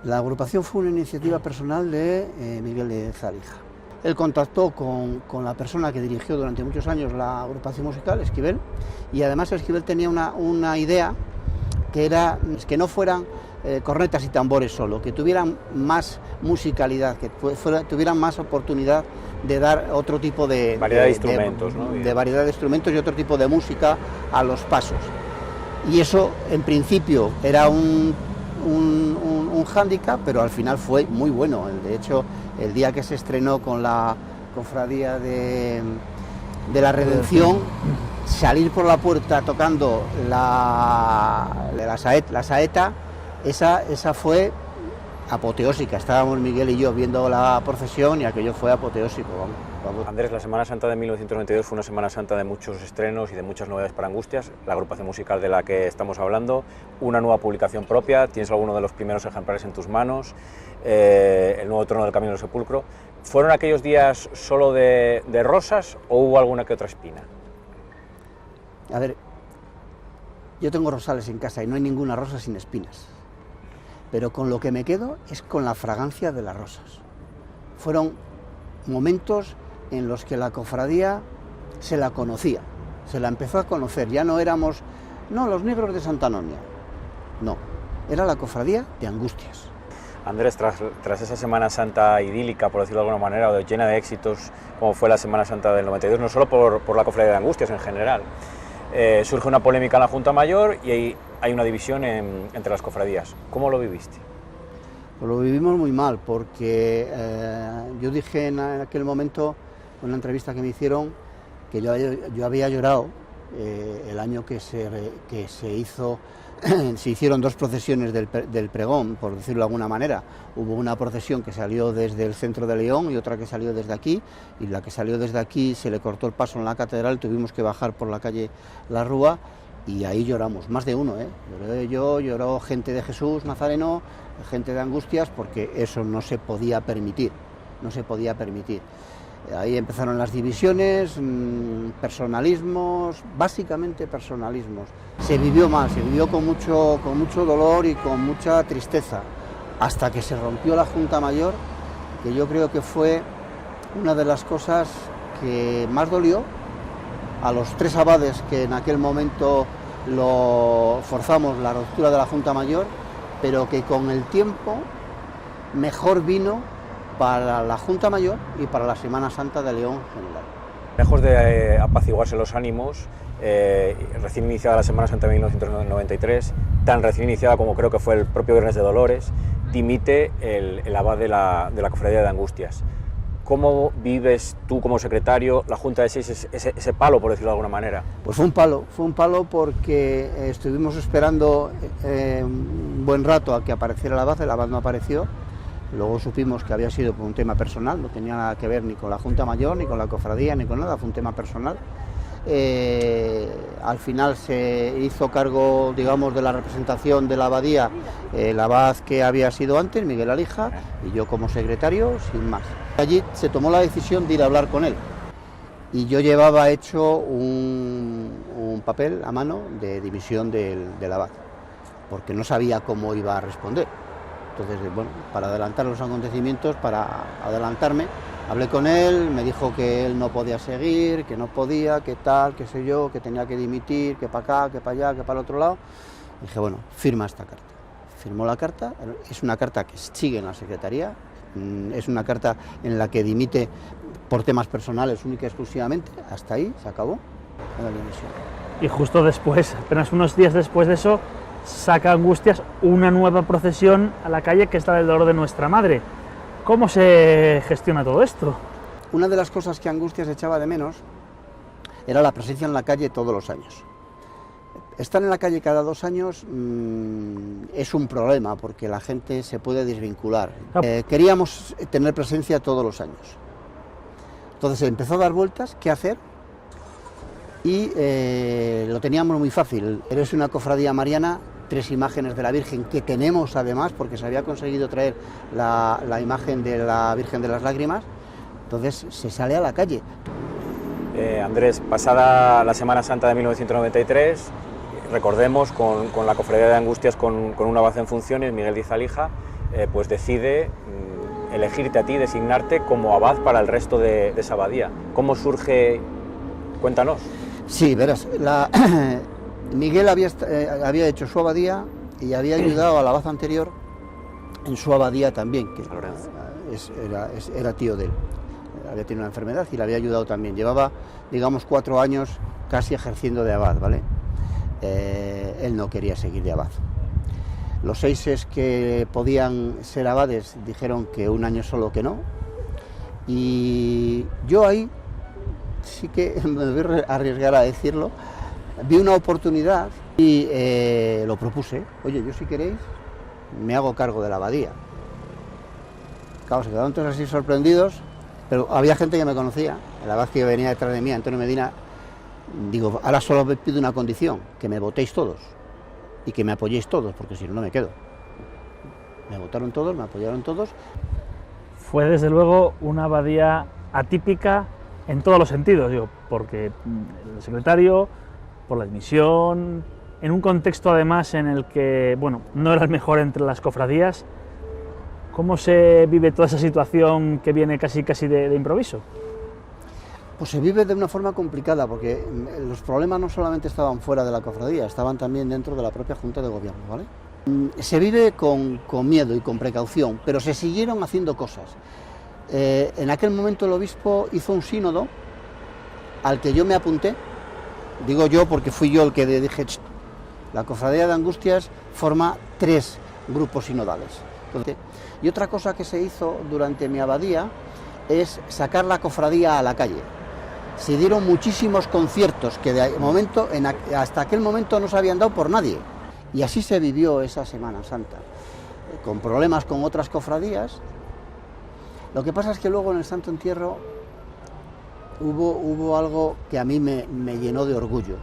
La agrupación fue una iniciativa personal de Miguel de Alija. Él contactó con la persona que dirigió durante muchos años la agrupación musical, Esquivel, y además Esquivel tenía una idea que era que no fueran cornetas y tambores solo, que tuvieran más musicalidad, que tuvieran más oportunidad de dar otro tipo de variedad de instrumentos, ¿no? De variedad de instrumentos y otro tipo de música a los pasos. Y eso en principio era un hándicap, pero al final fue muy bueno. De hecho, el día que se estrenó con la cofradía de la Redención, salir por la puerta tocando la saeta, esa fue apoteósica. Estábamos Miguel y yo viendo la procesión y aquello fue apoteósico. Vamos. Andrés, la Semana Santa de 1992 fue una Semana Santa de muchos estrenos y de muchas novedades para Angustias, la agrupación musical de la que estamos hablando, una nueva publicación propia, tienes alguno de los primeros ejemplares en tus manos, el nuevo trono del Camino del Sepulcro. ¿Fueron aquellos días solo de rosas o hubo alguna que otra espina? A ver, yo tengo rosales en casa y no hay ninguna rosa sin espinas, pero con lo que me quedo es con la fragancia de las rosas. Fueron momentos en los que la cofradía se la conocía, se la empezó a conocer, ya no éramos, los negros de Santa Anonia, no, era la cofradía de Angustias. Andrés, tras esa Semana Santa idílica, por decirlo de alguna manera, o llena de éxitos, como fue la Semana Santa del 92, no solo por la cofradía de Angustias en general, surge una polémica en la Junta Mayor y hay una división entre las cofradías. ¿Cómo lo viviste? Pues lo vivimos muy mal, porque yo dije en aquel momento, en una entrevista que me hicieron, que yo había llorado el año que se hicieron dos procesiones del pregón, por decirlo de alguna manera. Hubo una procesión que salió desde el centro de León y otra que salió desde aquí, y la que salió desde aquí se le cortó el paso en la catedral, tuvimos que bajar por la calle La Rúa, y ahí lloramos, más de uno, lloré yo, lloró gente de Jesús Nazareno, gente de Angustias, porque eso no se podía permitir, Ahí empezaron las divisiones, personalismos, básicamente personalismos. Se vivió mal, se vivió con mucho dolor y con mucha tristeza, hasta que se rompió la Junta Mayor, que yo creo que fue una de las cosas que más dolió a los tres abades que en aquel momento lo forzamos, la ruptura de la Junta Mayor, pero que con el tiempo mejor vino para la Junta Mayor y para la Semana Santa de León en general. Lejos de apaciguarse los ánimos, recién iniciada la Semana Santa de 1993, tan recién iniciada como creo que fue el propio Viernes de Dolores, dimite el abad de la Cofradía de Angustias. ¿Cómo vives tú como secretario la Junta de Seis, ese palo, por decirlo de alguna manera? Pues fue un palo porque estuvimos esperando un buen rato a que apareciera el abad no apareció. Luego supimos que había sido por un tema personal, no tenía nada que ver ni con la Junta Mayor, ni con la cofradía, ni con nada, fue un tema personal. Al final se hizo cargo, digamos, de la representación de la abadía el abad que había sido antes, Miguel Alija, y yo como secretario, sin más. Allí se tomó la decisión de ir a hablar con él, y yo llevaba hecho un papel a mano de dimisión del abad, porque no sabía cómo iba a responder. Entonces, bueno, para adelantar los acontecimientos, para adelantarme, hablé con él, me dijo que él no podía seguir, que no podía, que tal, qué sé yo, que tenía que dimitir, que para acá, que para allá, que para el otro lado. Dije, bueno, firma esta carta. Firmó la carta, es una carta que sigue en la Secretaría, Es una carta en la que dimite por temas personales única y exclusivamente. Hasta ahí, se acabó la dimisión. Y justo después, apenas unos días después de eso, saca Angustias una nueva procesión a la calle, que es la del Dolor de Nuestra Madre. ¿Cómo se gestiona todo esto? Una de las cosas que Angustias echaba de menos era la presencia en la calle todos los años. Estar en la calle cada 2 años es un problema, porque la gente se puede desvincular. Queríamos tener presencia todos los años. Entonces empezó a dar vueltas, qué hacer, y lo teníamos muy fácil. Eres una cofradía mariana, 3 imágenes de la Virgen, que tenemos además, porque se había conseguido traer la imagen de la Virgen de las Lágrimas. Entonces se sale a la calle. Andrés, pasada la Semana Santa de 1993, recordemos, con la Cofradía de Angustias, con un abad en funciones, Miguel Díaz Alija, pues decide elegirte a ti, designarte como abad para el resto de esa abadía. ¿Cómo surge? Cuéntanos. Sí, verás, Miguel había hecho su abadía y había ayudado al abad anterior en su abadía también, que era tío de él. Había tenido una enfermedad y le había ayudado también. Llevaba, digamos, 4 años casi ejerciendo de abad, ¿vale? Él no quería seguir de abad. Los 6 que podían ser abades dijeron que 1 año solo que no. Y yo ahí sí que me voy a arriesgar a decirlo. Vi una oportunidad y lo propuse. Oye, yo si queréis me hago cargo de la abadía. Claro, se quedaron todos así sorprendidos, pero había gente que me conocía. El abad que venía detrás de mí, Antonio Medina, digo, ahora solo me pido una condición, que me votéis todos y que me apoyéis todos, porque si no, no me quedo. Me votaron todos, me apoyaron todos. Fue desde luego una abadía atípica en todos los sentidos, digo, porque el secretario, por la dimisión, en un contexto además en el que, bueno, no era el mejor entre las cofradías. ¿Cómo se vive toda esa situación que viene casi de improviso? Pues se vive de una forma complicada, porque los problemas no solamente estaban fuera de la cofradía, estaban también dentro de la propia Junta de Gobierno, ¿vale? Se vive con miedo y con precaución, pero se siguieron haciendo cosas. En aquel momento el obispo hizo un sínodo al que yo me apunté, digo yo porque fui yo el que dije, la Cofradía de Angustias forma 3 grupos sinodales. Entonces, y otra cosa que se hizo durante mi abadía es sacar la cofradía a la calle. Se dieron muchísimos conciertos que hasta aquel momento no se habían dado por nadie. Y así se vivió esa Semana Santa, con problemas con otras cofradías. Lo que pasa es que luego en el Santo Entierro hubo algo que a mí me llenó de orgullo.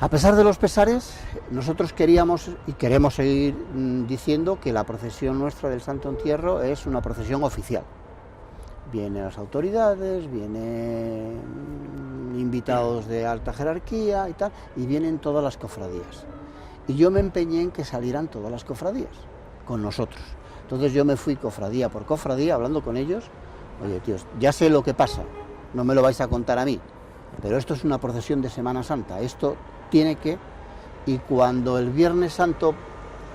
A pesar de los pesares, nosotros queríamos y queremos seguir diciendo que la procesión nuestra del Santo Entierro es una procesión oficial. Vienen las autoridades, vienen invitados de alta jerarquía y tal, y vienen todas las cofradías. Y yo me empeñé en que salieran todas las cofradías con nosotros. Entonces yo me fui cofradía por cofradía hablando con ellos. Oye, tíos, ya sé lo que pasa, no me lo vais a contar a mí, pero esto es una procesión de Semana Santa, esto tiene que... Y cuando el Viernes Santo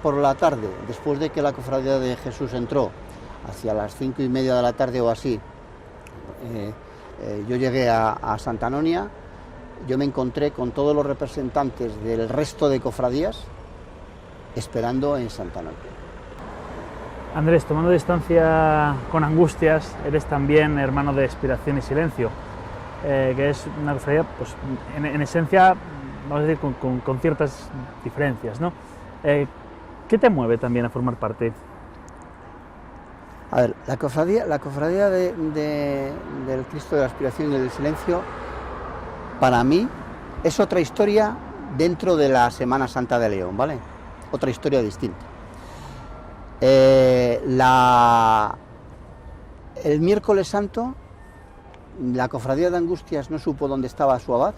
por la tarde, después de que la Cofradía de Jesús entró, hacia las 5:30 de la tarde o así, yo llegué a Santa Anonia, yo me encontré con todos los representantes del resto de cofradías esperando en Santa Anonia. Andrés, tomando distancia con Angustias, eres también hermano de Expiración y Silencio, que es una cofradía, pues, en esencia, vamos a decir, con ciertas diferencias, ¿no? ¿Qué te mueve también a formar parte? A ver, la cofradía del Cristo de la Expiración y del Silencio, para mí, es otra historia dentro de la Semana Santa de León, ¿vale? Otra historia distinta. El miércoles santo, la Cofradía de Angustias no supo dónde estaba su abad,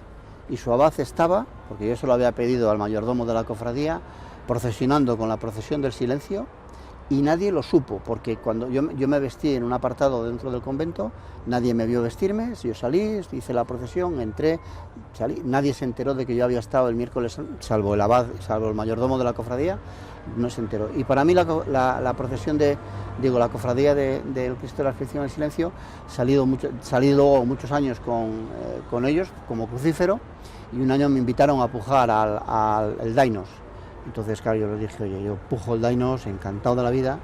y su abad estaba, porque yo se lo había pedido al mayordomo de la cofradía, procesionando con la procesión del silencio, y nadie lo supo, porque cuando yo me vestí en un apartado dentro del convento, nadie me vio vestirme, yo salí, hice la procesión, entré, salí, nadie se enteró de que yo había estado el miércoles, salvo el abad, salvo el mayordomo de la cofradía, no se enteró. Y para mí la procesión la cofradía del Cristo de la Aflicción en el Silencio, salí luego muchos años con ellos como crucífero, y un año me invitaron a pujar al Dainos. Entonces, claro, yo les dije, oye, yo pujo el Dainos, encantado de la vida.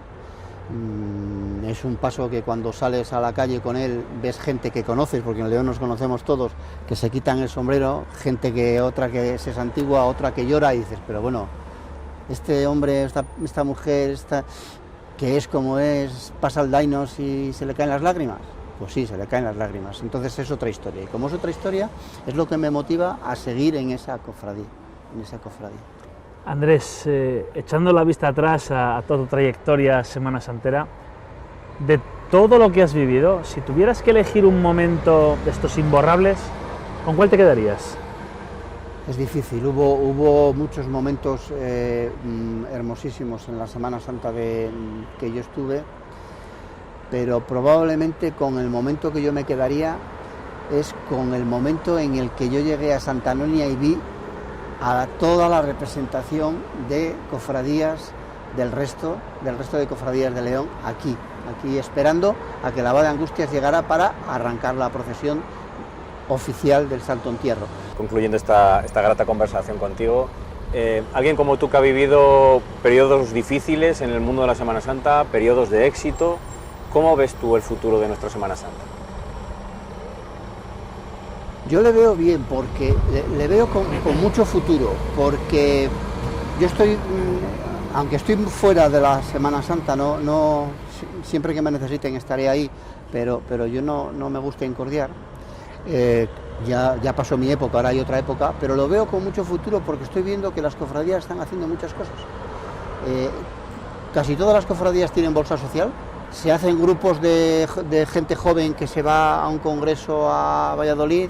Es un paso que cuando sales a la calle con él ves gente que conoces, porque en León nos conocemos todos, que se quitan el sombrero, otra que es antigua, otra que llora, y dices, pero bueno, este hombre, esta mujer, que es como es, pasa el Dainos y se le caen las lágrimas. Pues sí, se le caen las lágrimas. Entonces es otra historia, y como es otra historia, es lo que me motiva a seguir en esa cofradía. Andrés, echando la vista atrás a toda tu trayectoria semana santera, de todo lo que has vivido, si tuvieras que elegir un momento de estos imborrables, ¿con cuál te quedarías? Es difícil, hubo muchos momentos hermosísimos en la Semana Santa que yo estuve, pero probablemente con el momento que yo me quedaría es con el momento en el que yo llegué a Santa Anonia y vi a toda la representación de cofradías del resto de cofradías de León aquí esperando a que el abad de Angustias llegara para arrancar la procesión oficial del Santo Entierro. Concluyendo esta grata conversación contigo, alguien como tú que ha vivido periodos difíciles en el mundo de la Semana Santa, periodos de éxito, ¿cómo ves tú el futuro de nuestra Semana Santa? Yo le veo bien, porque le veo con mucho futuro, porque yo aunque estoy fuera de la Semana Santa, no siempre que me necesiten estaré ahí, pero yo no me gusta incordiar. Ya pasó mi época, ahora hay otra época, pero lo veo con mucho futuro porque estoy viendo que las cofradías están haciendo muchas cosas. Casi todas las cofradías tienen bolsa social. Se hacen grupos de gente joven que se va a un congreso a Valladolid,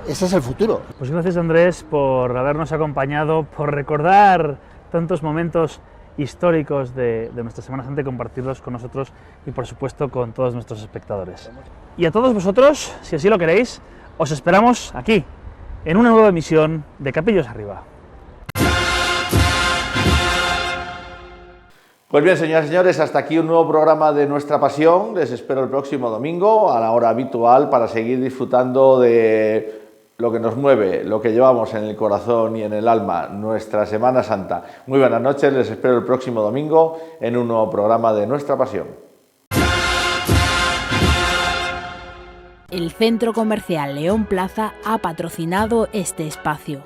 Ese es el futuro. Pues gracias, Andrés, por habernos acompañado, por recordar tantos momentos históricos de nuestra Semana Santa y compartirlos con nosotros y, por supuesto, con todos nuestros espectadores. Y a todos vosotros, si así lo queréis, os esperamos aquí, en una nueva emisión de Capillos Arriba. Pues bien, señoras y señores, hasta aquí un nuevo programa de Nuestra Pasión. Les espero el próximo domingo a la hora habitual para seguir disfrutando de lo que nos mueve, lo que llevamos en el corazón y en el alma, nuestra Semana Santa. Muy buenas noches, les espero el próximo domingo en un nuevo programa de Nuestra Pasión. El Centro Comercial León Plaza ha patrocinado este espacio.